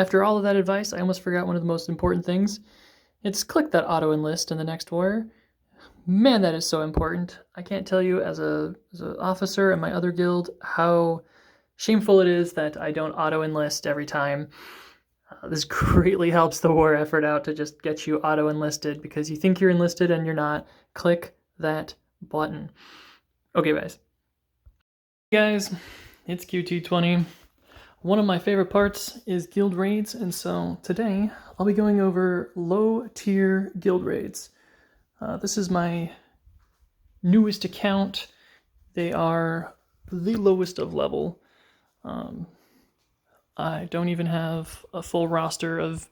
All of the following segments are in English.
After all of that advice, I almost forgot one of the most important things. It's click that auto-enlist in the next war. Man, that is so important. I can't tell you as an officer in my other guild how shameful it is that I don't auto-enlist every time. This greatly helps the war effort out to just get you auto-enlisted because you think you're enlisted and you're not. Click that button. Okay, guys. Hey guys, it's QT20. One of my favorite parts is guild raids, and so today I'll be going over low-tier guild raids. This is my newest account. They are the lowest of level. I don't even have a full roster of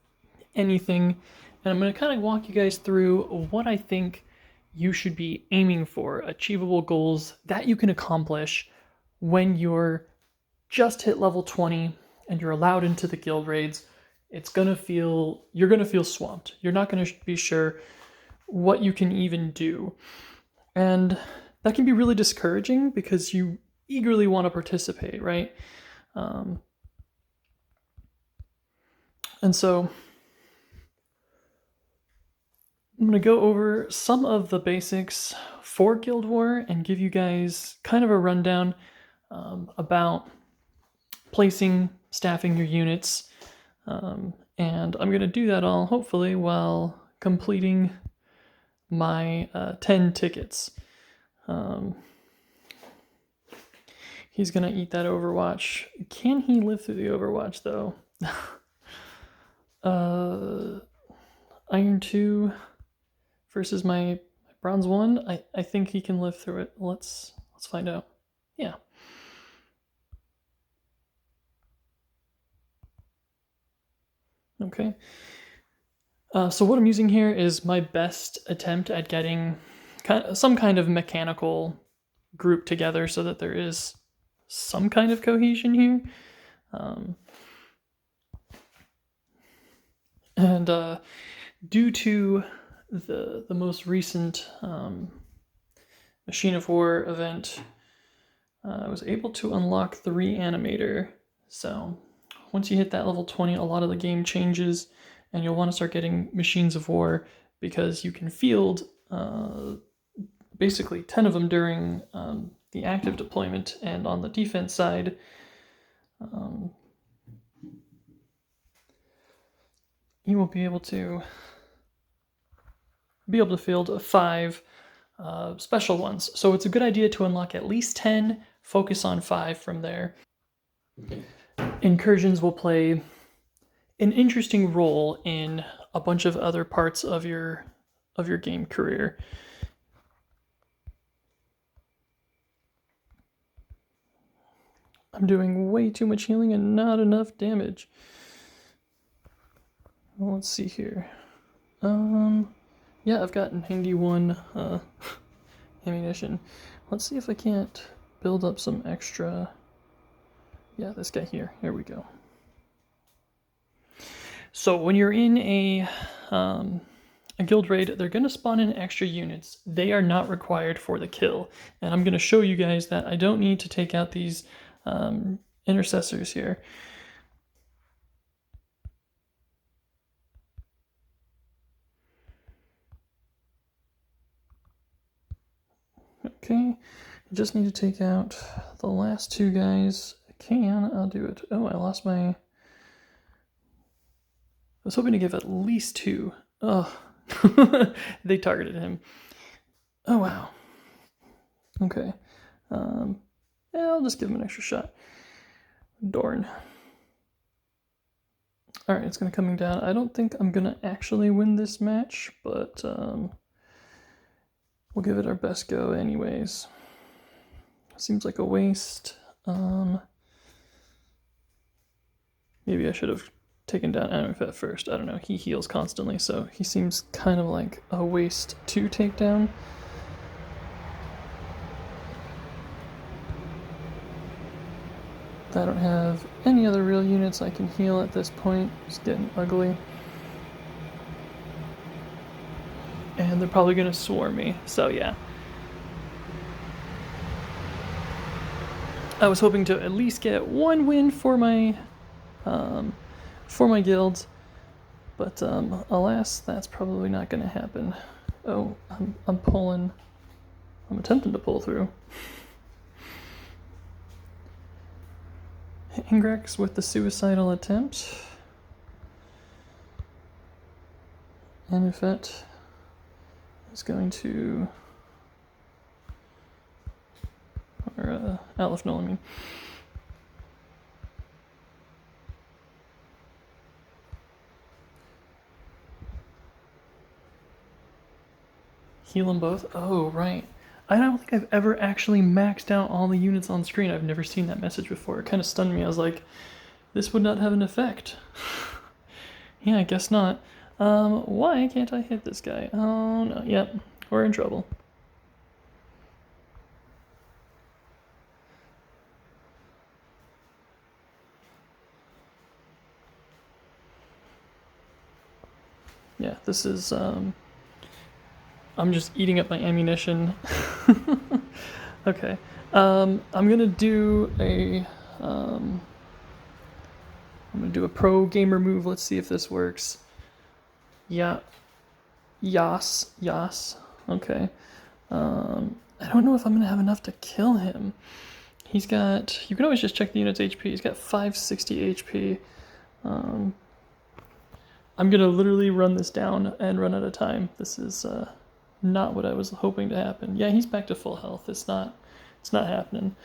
anything, and I'm going to kind of walk you guys through what I think you should be aiming for, achievable goals that you can accomplish when you're just hit level 20 and you're allowed into the guild raids. You're gonna feel swamped. You're not gonna be sure what you can even do. And that can be really discouraging because you eagerly want to participate, right? And so I'm going to go over some of the basics for Guild War and give you guys kind of a rundown about placing, staffing your units. And I'm going to do that all, hopefully, while completing my 10 tickets. He's going to eat that Overwatch. Can he live through the Overwatch, though? Iron 2 versus my Bronze 1. I think he can live through it. Let's find out. Yeah. Okay. So what I'm using here is my best attempt at getting some kind of mechanical group together so that there is some kind of cohesion here. And due to the most recent Machine of War event, I was able to unlock the Reanimator. So once you hit that level 20, a lot of the game changes, and you'll want to start getting Machines of War because you can field basically 10 of them during the active deployment, and on the defense side, you will be able to field 5 special ones. So it's a good idea to unlock at least 10, focus on 5 from there. Incursions will play an interesting role in a bunch of other parts of your game career. I'm doing way too much healing and not enough damage. Well, let's see here. Yeah, I've got 91 ammunition. Let's see if I can't build up some extra. Yeah, this guy here. Here we go. So when you're in a guild raid, they're going to spawn in extra units. They are not required for the kill. And I'm going to show you guys that I don't need to take out these intercessors here. Okay, I just need to take out the last 2 guys. I'll do it. Oh, I lost my... I was hoping to give at least 2. Oh, they targeted him. Oh, wow. Okay. Yeah, I'll just give him an extra shot. Darn. Alright, it's going to coming down. I don't think I'm going to actually win this match, but we'll give it our best go anyways. Seems like a waste. Maybe I should have taken down Anifet first. I don't know. He heals constantly, so he seems kind of like a waste to take down. I don't have any other real units I can heal at this point. It's getting ugly. And they're probably going to swarm me, so yeah. I was hoping to at least get 1 win for my for my guild, but alas, that's probably not going to happen. Oh, I'm attempting to pull through. Ingrex with the suicidal attempt. And if that is going to, or Aleph Null, I mean. Heal them both? Oh, right. I don't think I've ever actually maxed out all the units on screen. I've never seen that message before. It kind of stunned me. I was like, this would not have an effect. Yeah, I guess not. Why can't I hit this guy? Oh, no. Yep, we're in trouble. Yeah, this is, I'm just eating up my ammunition. Okay. I'm gonna do a, I'm gonna do a pro gamer move. Let's see if this works. Yeah. Yas. Okay. I don't know if I'm gonna have enough to kill him. He's got, you can always just check the unit's HP. He's got 560 HP. I'm gonna literally run this down and run out of time. This is not what I was hoping to happen. Yeah, he's back to full health. It's not happening.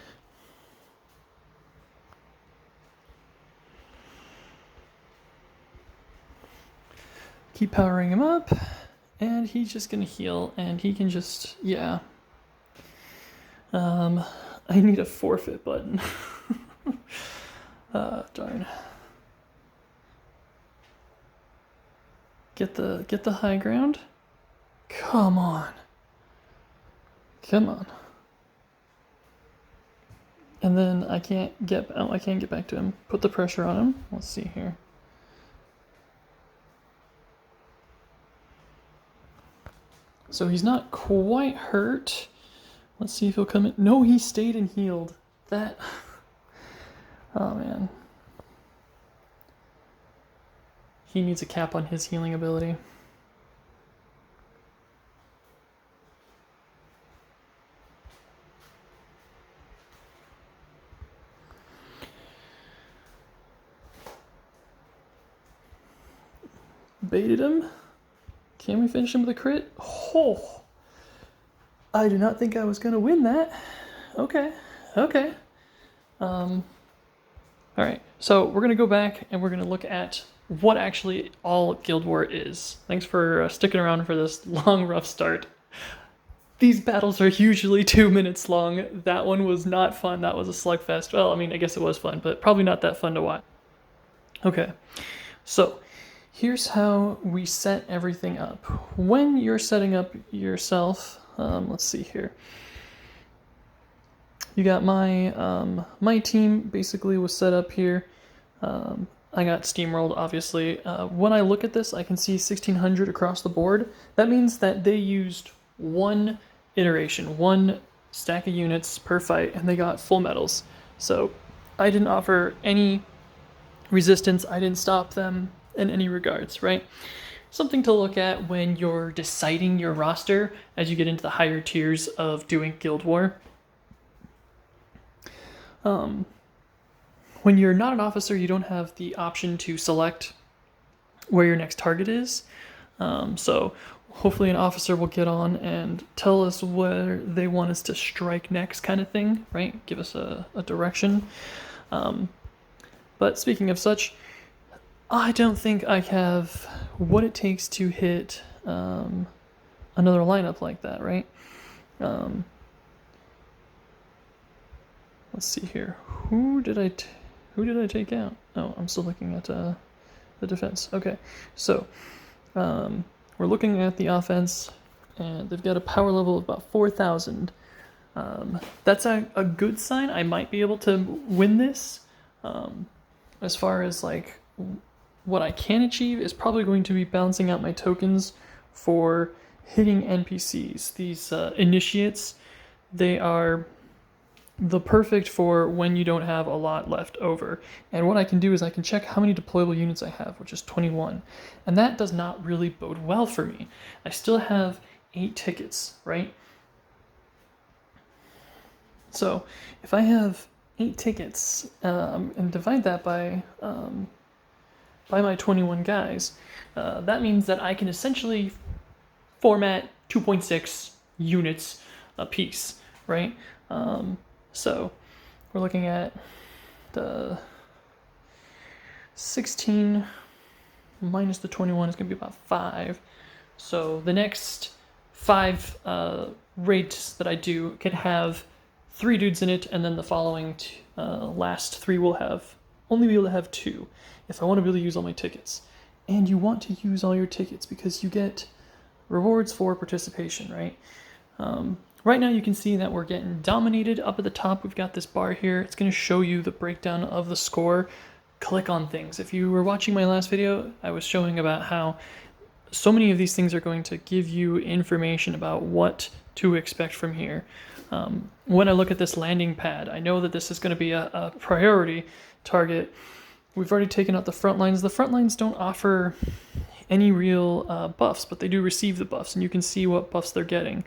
Keep powering him up, and he's just gonna heal, and he can just, yeah. I need a forfeit button. Darn. Get the high ground. Come on. And then I can't get back to him. Put the pressure on him. Let's see here. So he's not quite hurt. Let's see if he'll come in. No, he stayed and healed. That. Oh man. He needs a cap on his healing ability. Baited him. Can we finish him with a crit? Oh, I did not think I was gonna win that. Okay. All right, so we're gonna go back and we're gonna look at what actually all Guild War is. Thanks for sticking around for this long, rough start. These battles are usually 2 minutes long. That one was not fun. That was a slugfest. Well, I mean, I guess it was fun, but probably not that fun to watch. Okay, so here's how we set everything up. When you're setting up yourself, let's see here. You got my my team basically was set up here. I got steamrolled, obviously. When I look at this, I can see 1600 across the board. That means that they used one iteration, one stack of units per fight, and they got full medals. So I didn't offer any resistance. I didn't stop them in any regards, right? Something to look at when you're deciding your roster as you get into the higher tiers of doing Guild War. When you're not an officer, you don't have the option to select where your next target is. So hopefully an officer will get on and tell us where they want us to strike next, kind of thing, right? Give us a direction. But speaking of such, I don't think I have what it takes to hit another lineup like that, right? Let's see here. Who did I take out? Oh, I'm still looking at the defense. Okay, so we're looking at the offense, and they've got a power level of about 4,000. That's a good sign. I might be able to win this. As far as like what I can achieve is probably going to be balancing out my tokens for hitting NPCs. These initiates, they are the perfect for when you don't have a lot left over. And what I can do is I can check how many deployable units I have, which is 21. And that does not really bode well for me. I still have 8 tickets, right? So if I have 8 tickets and divide that by my 21 guys, that means that I can essentially format 2.6 units a piece, right? So we're looking at the 16 minus the 21 is going to be about 5. So the next 5 raids that I do can have 3 dudes in it, and then the following last 3 will only be able to have 2 if I want to be able to use all my tickets. And you want to use all your tickets because you get rewards for participation, right? Right now you can see that we're getting dominated. Up at the top we've got this bar here. It's going to show you the breakdown of the score. Click on things. If you were watching my last video, I was showing about how so many of these things are going to give you information about what to expect from here. When I look at this landing pad, I know that this is going to be a priority target. We've already taken out the front lines. The front lines don't offer any real buffs, but they do receive the buffs, and you can see what buffs they're getting.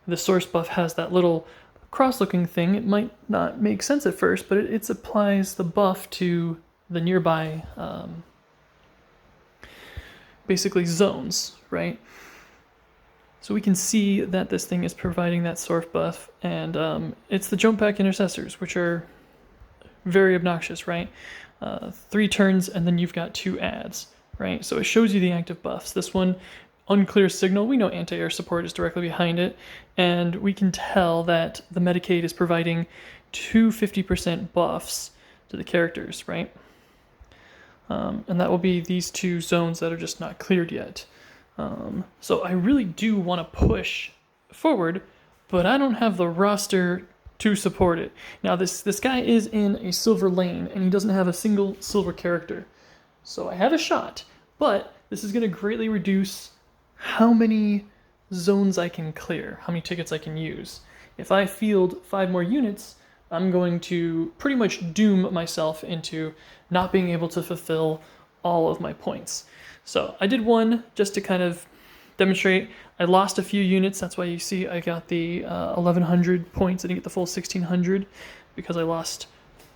The source buff has that little cross-looking thing. It might not make sense at first, but it applies the buff to the nearby, basically zones, right? So we can see that this thing is providing that source buff, and it's the jump pack intercessors, which are very obnoxious, right? 3 turns, and then you've got 2 adds, right? So it shows you the active buffs. This one, unclear signal. We know anti-air support is directly behind it, and we can tell that the Medicaid is providing 2 50% buffs to the characters, right? And that will be these 2 zones that are just not cleared yet. So I really do want to push forward, but I don't have the roster to support it. Now this guy is in a silver lane, and he doesn't have a single silver character. So I have a shot, but this is going to greatly reduce how many zones I can clear, how many tickets I can use. If I field 5 more units, I'm going to pretty much doom myself into not being able to fulfill all of my points. So I did one just to kind of demonstrate. I lost a few units, that's why you see I got the 1100 points. I didn't get the full 1600 because I lost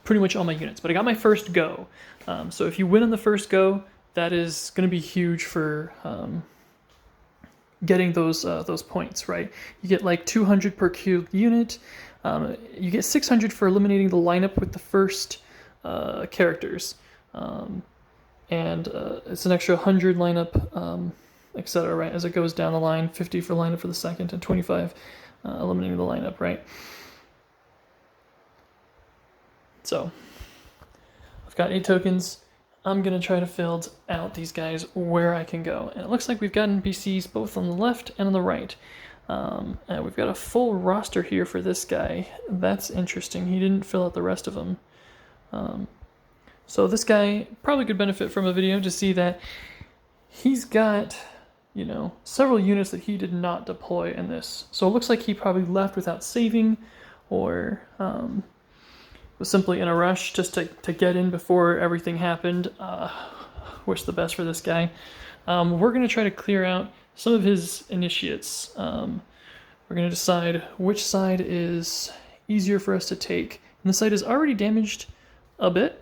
pretty much all my units, but I got my first go. So if you win on the first go, that is going to be huge for getting those points, right? You get like 200 per killed unit. You get 600 for eliminating the lineup with the first characters. And it's an extra 100 lineup, etc., right? As it goes down the line, 50 for lineup for the second, and 25 eliminating the lineup, right? So I've got 8 tokens. I'm going to try to field out these guys where I can go. And it looks like we've got NPCs both on the left and on the right. And we've got a full roster here for this guy. That's interesting. He didn't fill out the rest of them. So this guy probably could benefit from a video to see that he's got, you know, several units that he did not deploy in this. So it looks like he probably left without saving, or was simply in a rush just to get in before everything happened. Wish the best for this guy. We're going to try to clear out some of his initiates. We're going to decide which side is easier for us to take. And the side is already damaged a bit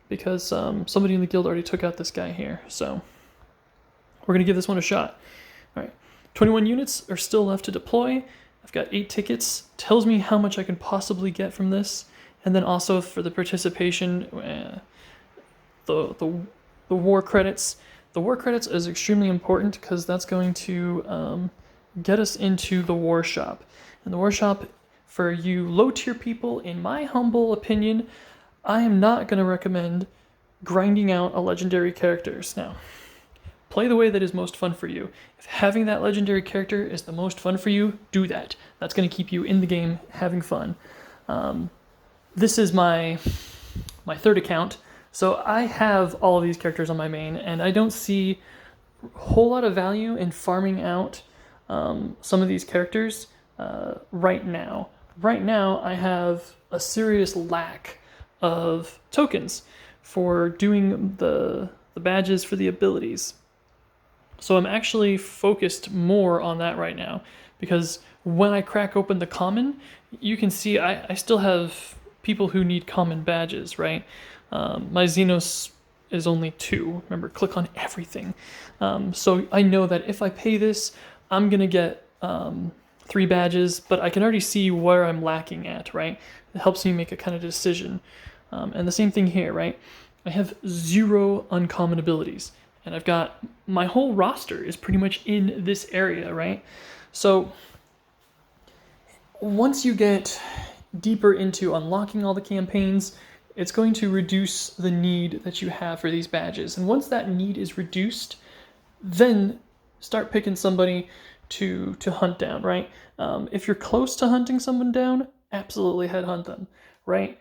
because somebody in the guild already took out this guy here. So we're going to give this one a shot. All right, 21 units are still left to deploy. I've got 8 tickets. Tells me how much I can possibly get from this. And then also for the participation, the war credits. The war credits is extremely important because that's going to get us into the war shop. And the war shop, for you low tier people, in my humble opinion, I am not going to recommend grinding out a legendary characters. Now, play the way that is most fun for you. If having that legendary character is the most fun for you, do that. That's going to keep you in the game having fun. This is my 3rd account, so I have all of these characters on my main, and I don't see a whole lot of value in farming out some of these characters right now. right now I have a serious lack of tokens for doing the badges for the abilities. So I'm actually focused more on that right now because when I crack open the common, you can see I still have people who need common badges, right? My Xenos is only 2. Remember, click on everything. So I know that if I pay this, I'm going to get 3 badges, but I can already see where I'm lacking at, right? It helps me make a kind of decision. And the same thing here, right? I have 0 uncommon abilities, and I've got my whole roster is pretty much in this area, right? So once you get deeper into unlocking all the campaigns, it's going to reduce the need that you have for these badges. And once that need is reduced, then start picking somebody to hunt down, right? If you're close to hunting someone down, absolutely headhunt them, right?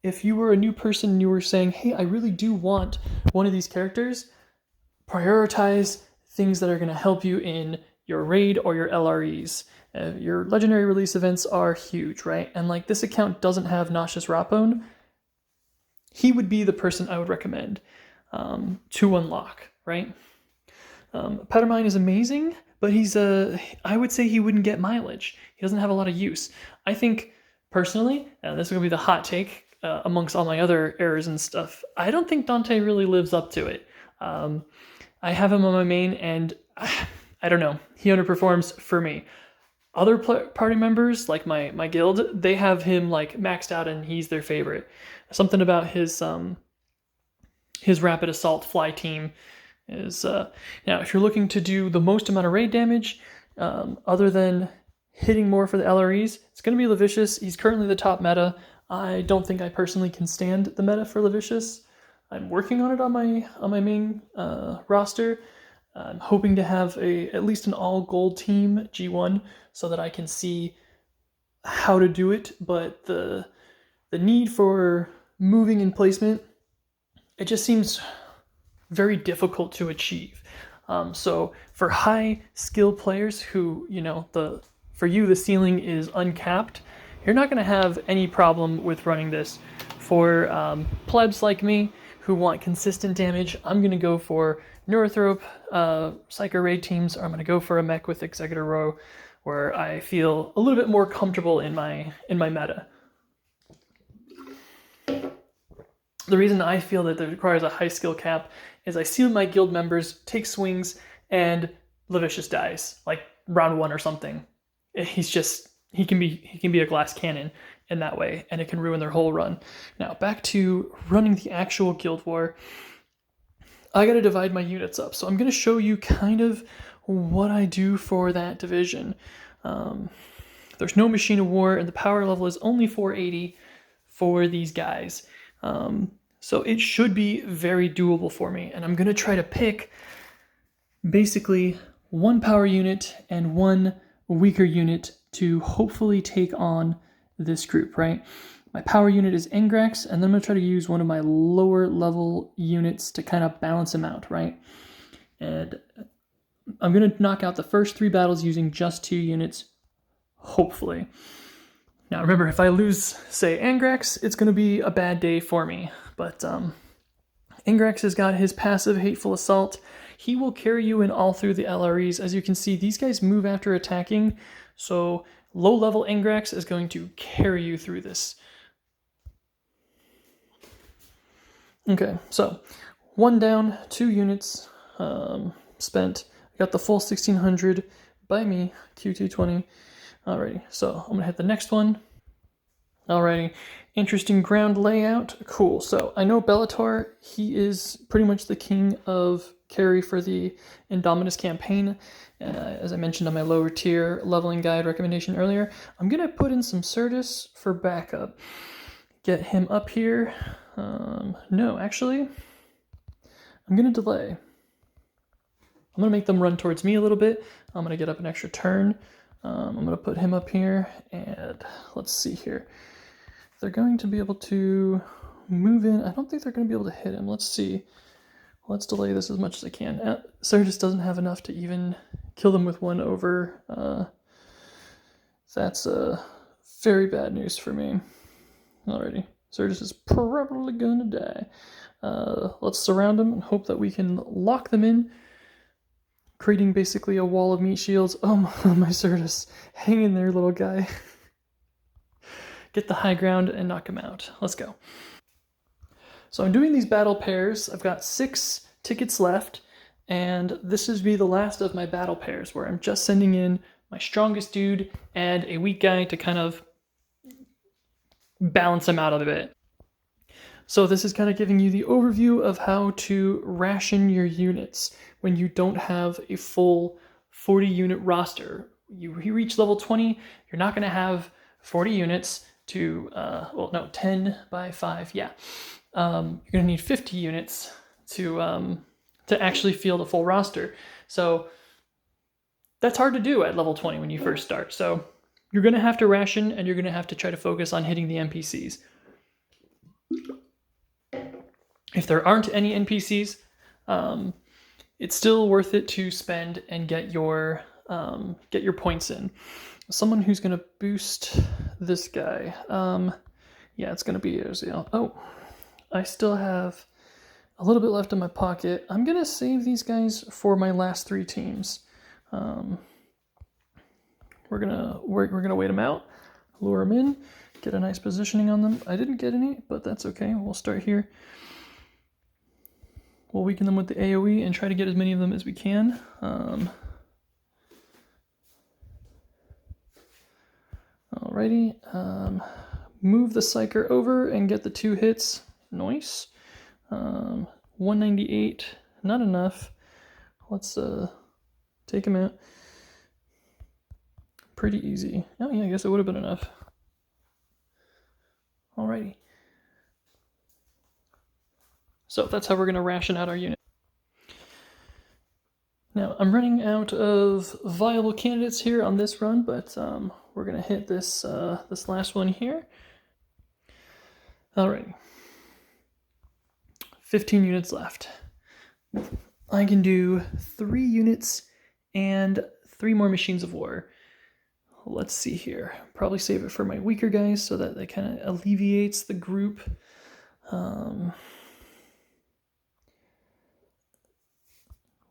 If you were a new person and you were saying, hey, I really do want one of these characters, prioritize things that are going to help you in your raid or your LREs. Your legendary release events are huge, right? And like this account doesn't have Noxious Rapone, he would be the person I would recommend to unlock, right? Peppermine is amazing, but I would say he wouldn't get mileage. He doesn't have a lot of use. I think, personally, and this is going to be the hot take amongst all my other errors and stuff, I don't think Dante really lives up to it. I have him on my main, and I don't know. He underperforms for me. Other party members, like my guild, they have him like maxed out, and he's their favorite. Something about his rapid assault fly team is now if you're looking to do the most amount of raid damage, other than hitting more for the LREs, it's going to be Levicious. He's currently the top meta. I don't think I personally can stand the meta for Levicious. I'm working on it on my main roster. I'm hoping to have at least an all gold team G1 so that I can see how to do it. But the need for moving and placement, it just seems very difficult to achieve. So for high skill players who, for you the ceiling is uncapped, you're not going to have any problem with running this. For plebs like me who want consistent damage, I'm going to go for Neurothrope, Psycho Raid teams, or I'm going to go for a mech with Executor Row, where I feel a little bit more comfortable in my meta. The reason I feel that it requires a high skill cap is I see my guild members take swings and Levicious dies, like round 1 or something. He can be a glass cannon in that way, and it can ruin their whole run. Now, back to running the actual guild war. I gotta divide my units up, so I'm gonna show you kind of what I do for that division. There's no Machine of War, and the power level is only 480 for these guys. So it should be very doable for me, and I'm gonna try to pick basically 1 power unit and 1 weaker unit to hopefully take on this group, right? My power unit is Ingrax, and then I'm going to try to use one of my lower level units to kind of balance him out, right? And I'm going to knock out the first 3 battles using just 2 units, hopefully. Now remember, if I lose, say, Ingrax, it's going to be a bad day for me. But Ingrax has got his passive Hateful Assault. He will carry you in all through the LREs. As you can see, these guys move after attacking, so low-level Ingrax is going to carry you through this. Okay, so 1 down, 2 units spent. I got the full 1600 by me, Q220. Alrighty, so I'm going to hit the next one. Alrighty, interesting ground layout. Cool, so I know Bellator, he is pretty much the king of carry for the Indominus campaign. As I mentioned on my lower tier leveling guide recommendation earlier, I'm going to put in some Certus for backup. Get him up here. No, actually, I'm going to delay. I'm going to make them run towards me a little bit. I'm going to get up an extra turn. I'm going to put him up here, and let's see here. They're going to be able to move in. I don't think they're going to be able to hit him. Let's see. Let's delay this as much as I can. Certus doesn't have enough to even kill them with 1 over. That's very bad news for me. Alrighty, Certus is probably gonna die. Let's surround him and hope that we can lock them in, creating basically a wall of meat shields. Oh my Certus, hang in there, little guy. Get the high ground and knock him out. Let's go. So I'm doing these battle pairs. I've got 6 tickets left, and this is be the last of my battle pairs where I'm just sending in my strongest dude and a weak guy to kind of balance them out a bit. So this is kind of giving you the overview of how to ration your units when you don't have a full 40 unit roster. You reach level 20, you're not going to have 40 units to, 10 by 5, yeah. You're going to need 50 units to actually field a full roster. So that's hard to do at level 20 when you first start. So you're going to have to ration, and you're going to have to try to focus on hitting the NPCs. If there aren't any NPCs, it's still worth it to spend and get your points in. Someone who's going to boost this guy. Yeah, it's going to be Ozil. Oh, I still have a little bit left in my pocket. I'm going to save these guys for my last 3 teams. We're gonna wait them out, lure them in, get a nice positioning on them. I didn't get any, but that's okay. We'll start here. We'll weaken them with the AoE and try to get as many of them as we can. Alrighty. Move the Psyker over and get the 2 hits. Nice. 198, not enough. Let's take him out. Pretty easy. Oh yeah, I guess it would have been enough. Alrighty. So that's how we're going to ration out our unit. Now, I'm running out of viable candidates here on this run, but we're going to hit this this last one here. Alrighty. 15 units left. I can do 3 units and 3 more machines of war. Let's see here. Probably save it for my weaker guys so that it kind of alleviates the group.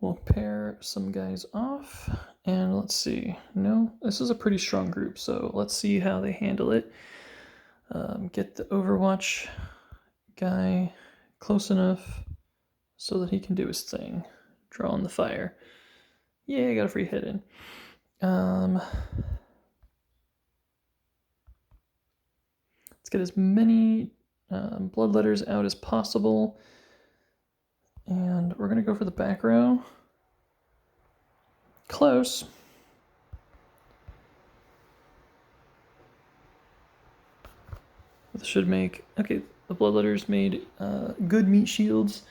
We'll pair some guys off, and let's see. No, this is a pretty strong group, so let's see how they handle it. Get the Overwatch guy close enough so that he can do his thing. Draw on the fire. Yeah, I got a free hit in. Let's get as many bloodletters out as possible. And we're going to go for the back row. Close. This should make... Okay, the bloodletters made good meat shields.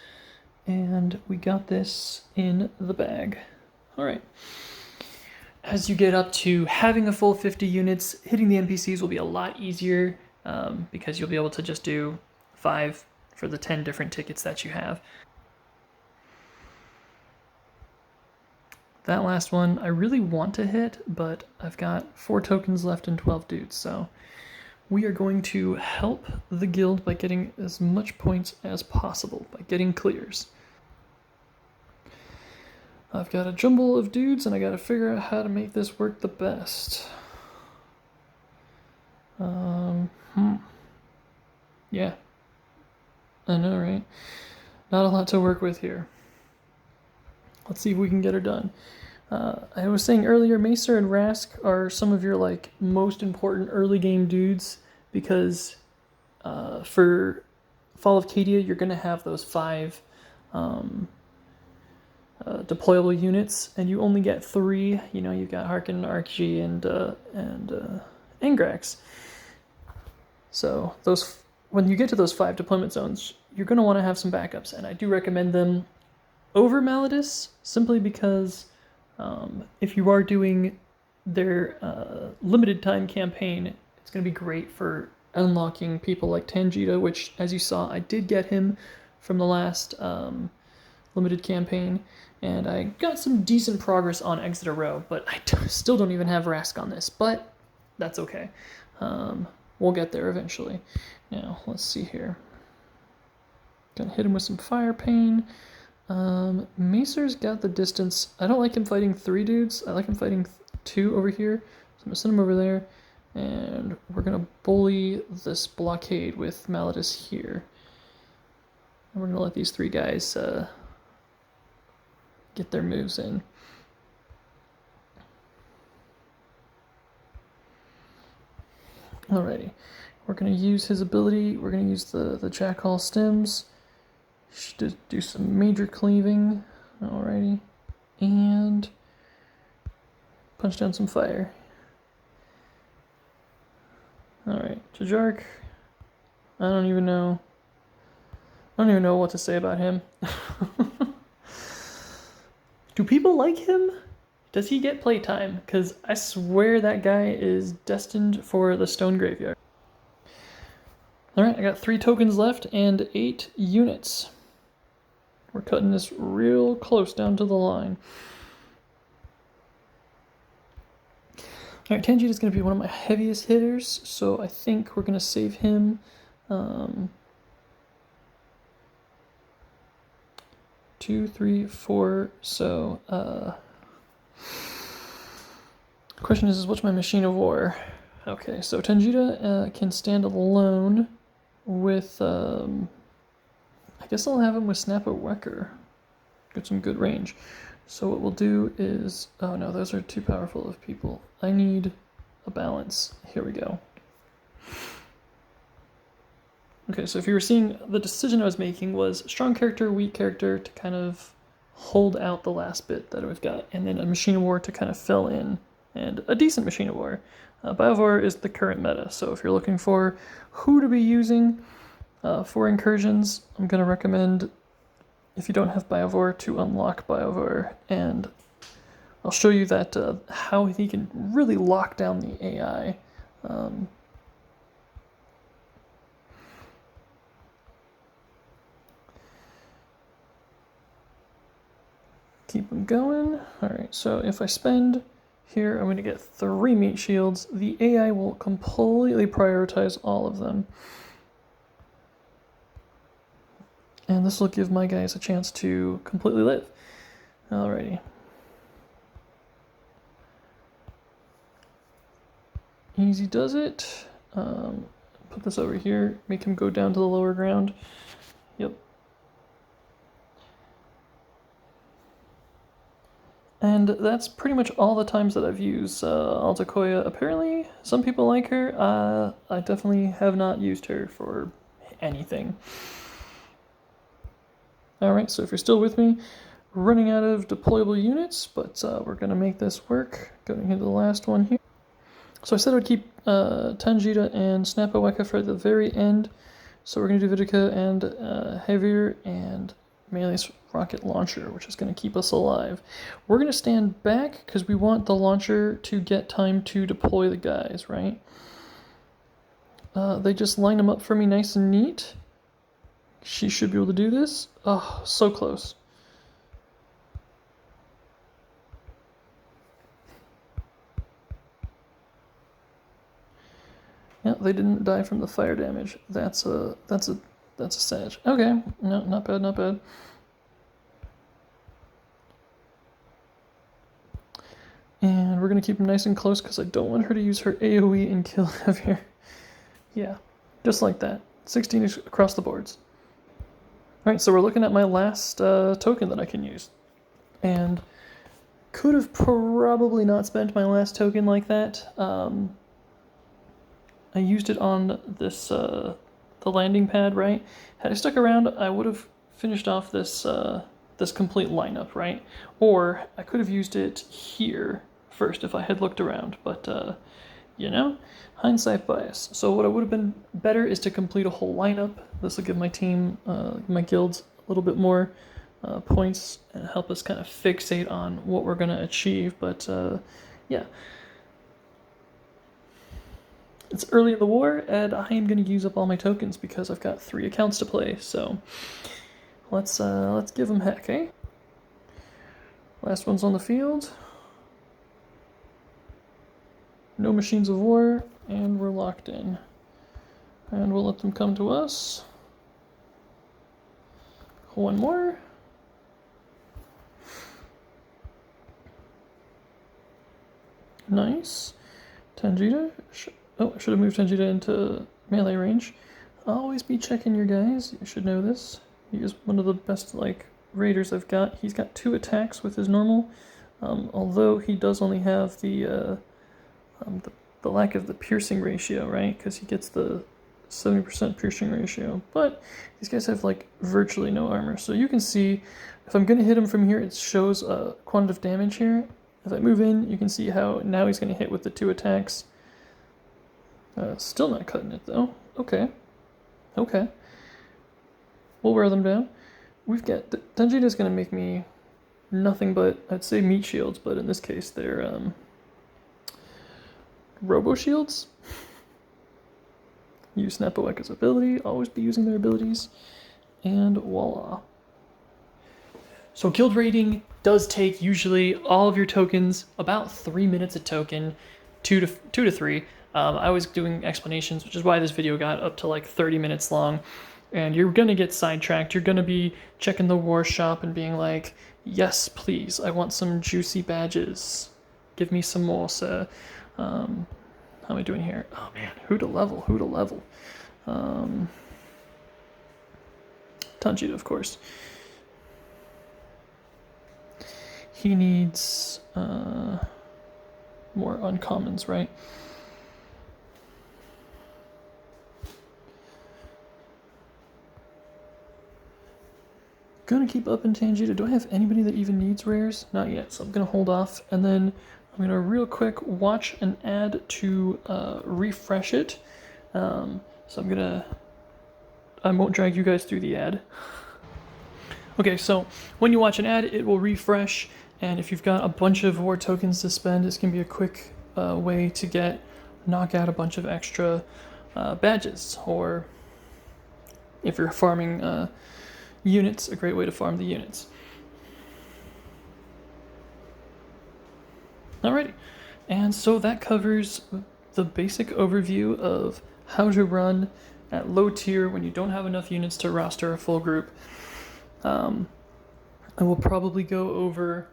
And we got this in the bag. Alright. As you get up to having a full 50 units, hitting the NPCs will be a lot easier because you'll be able to just do 5 for the 10 different tickets that you have. That last one I really want to hit, but I've got 4 tokens left and 12 dudes, so we are going to help the guild by getting as much points as possible, by getting clears. I've got a jumble of dudes, and I gotta figure out how to make this work the best. Yeah. I know, right? Not a lot to work with here. Let's see if we can get her done. I was saying earlier, Macer and Rask are some of your most important early game dudes because for Fall of Cadia, you're going to have those 5 deployable units, and you only get 3. You know, you've got Harkin, Archie, and Angrax. So when you get to those 5 deployment zones, you're going to want to have some backups, and I do recommend them over Maladus, simply because if you are doing their limited time campaign, it's going to be great for unlocking people like Tangita, which, as you saw, I did get him from the last limited campaign, and I got some decent progress on Exeter Row, but I still don't even have Rask on this, but that's okay. We'll get there eventually. Now, let's see here. Gonna hit him with some fire pain. Macer's got the distance. I don't like him fighting 3 dudes. I like him fighting 2 over here. So I'm gonna send him over there. And we're gonna bully this blockade with Malletus here. And we're gonna let these 3 guys get their moves in. Alrighty, we're gonna use his ability. We're gonna use the Jackal stems. Should do some major cleaving. Alrighty, and punch down some fire. Alright, Jajark. I don't even know what to say about him. Do people like him? Does he get playtime? Because I swear that guy is destined for the Stone Graveyard. Alright, I got 3 tokens left and 8 units. We're cutting this real close down to the line. Alright, Tanjita is going to be one of my heaviest hitters, so I think we're going to save him. 2, 3, 4, so, question is what's my machine of war? Okay, so Tanjita can stand alone with, I guess I'll have him with Snap-a-Wecker. Get some good range. So what we'll do is, oh no, those are too powerful of people. I need a balance. Here we go. Okay, so if you were seeing, the decision I was making was strong character, weak character to kind of hold out the last bit that we've got, and then a machine of war to kind of fill in, and a decent machine of war. Biovore is the current meta, so if you're looking for who to be using for incursions, I'm going to recommend, if you don't have Biovore, to unlock Biovore, and I'll show you that how he can really lock down the AI. Keep them going. Alright, so if I spend here, I'm going to get 3 meat shields. The AI will completely prioritize all of them. And this will give my guys a chance to completely live. Alrighty. Easy does it. Put this over here, make him go down to the lower ground. Yep. And that's pretty much all the times that I've used Altakoya. Apparently, some people like her. I definitely have not used her for anything. Alright, so if you're still with me, running out of deployable units, but we're going to make this work. Going into the last one here. So I said I would keep Tanjita and Snap-a-Wecker for the very end. So we're going to do Vidica and Heavier and Melee's rocket launcher, which is going to keep us alive. We're going to stand back because we want the launcher to get time to deploy the guys, right? They just line them up for me nice and neat. She should be able to do this. Oh, so close. Yeah, they didn't die from the fire damage. That's a sag. Okay, no, not bad, not bad. And we're gonna keep him nice and close because I don't want her to use her AoE and kill Heavier. Yeah, just like that. 16 across the boards. Alright, so we're looking at my last token that I can use. And could have probably not spent my last token like that. I used it on this the landing pad, right? Had I stuck around, I would have finished off this this complete lineup, right? Or I could have used it here first if I had looked around, but you know, hindsight bias. So what I would have been better is to complete a whole lineup. This will give my team, my guilds, a little bit more points and help us kind of fixate on what we're going to achieve. But yeah. It's early in the war, and I am going to use up all my tokens because I've got 3 accounts to play, so let's give them heck, eh? Last one's on the field. No machines of war, and we're locked in. And we'll let them come to us. One more. Nice. Tangita. Oh, I should have moved Tangita into melee range. Always be checking your guys. You should know this. He is one of the best, like, raiders I've got. He's got 2 attacks with his normal, although he does only have the lack of the piercing ratio, right? Because he gets the 70% piercing ratio. But these guys have, like, virtually no armor. So you can see, if I'm going to hit him from here, it shows quantitative damage here. If I move in, you can see how now he's going to hit with the 2 attacks. Still not cutting it, though. Okay. Okay. We'll wear them down. We've got... Tangita's going to make me nothing but, I'd say meat shields, but in this case they're robo shields. Use Snapoeka's ability. Always be using their abilities. And voila. So guild raiding does take usually all of your tokens about 3 minutes a token, 2 to 3. I was doing explanations, which is why this video got up to like 30 minutes long. And you're gonna get sidetracked. You're gonna be checking the war shop and being like, yes, please, I want some juicy badges. Give me some more, sir. How am I doing here? Oh man, who to level? Who to level? Tanjiro, of course. He needs more uncommons, right? Gonna keep up in Tangita. Do I have anybody that even needs rares? Not yet, so I'm gonna hold off, and then I'm gonna real quick watch an ad to refresh it. So I won't drag you guys through the ad. Okay, so when you watch an ad, it will refresh, and if you've got a bunch of war tokens to spend, this can be a quick way to knock out a bunch of extra badges, or if you're farming units, a great way to farm the units. Alrighty, and so that covers the basic overview of how to run at low tier when you don't have enough units to roster a full group. I will probably go over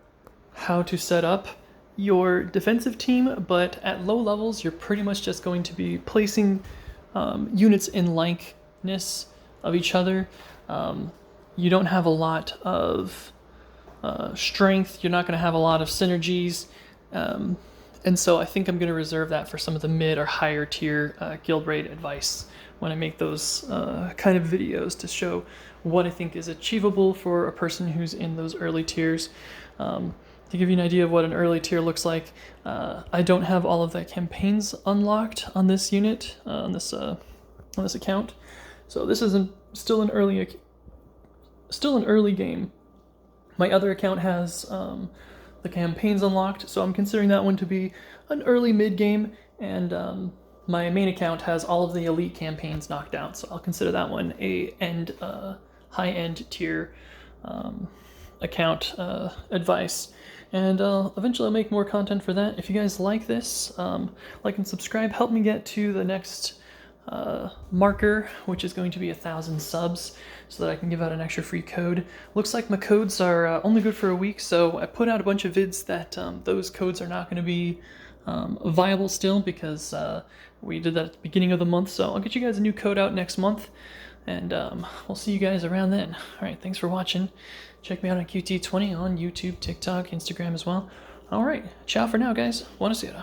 how to set up your defensive team, but at low levels, you're pretty much just going to be placing units in likeness of each other. You don't have a lot of strength. You're not going to have a lot of synergies. And so I think I'm going to reserve that for some of the mid or higher tier guild raid advice when I make those kind of videos to show what I think is achievable for a person who's in those early tiers. To give you an idea of what an early tier looks like, I don't have all of the campaigns unlocked on this unit, on this account. So this is still an early game. My other account has the campaigns unlocked, so I'm considering that one to be an early mid game, and my main account has all of the elite campaigns knocked out, so I'll consider that one a high end tier account advice. And eventually I'll make more content for that. If you guys like this, like and subscribe. Help me get to the next marker, which is going to be 1,000 subs, so that I can give out an extra free code. Looks like my codes are only good for a week, so I put out a bunch of vids that those codes are not going to be viable still, because we did that at the beginning of the month. So I'll get you guys a new code out next month, and we'll see you guys around then. Alright, thanks for watching. Check me out on QT20 on YouTube, TikTok, Instagram as well. Alright, ciao for now, guys. Buonasera.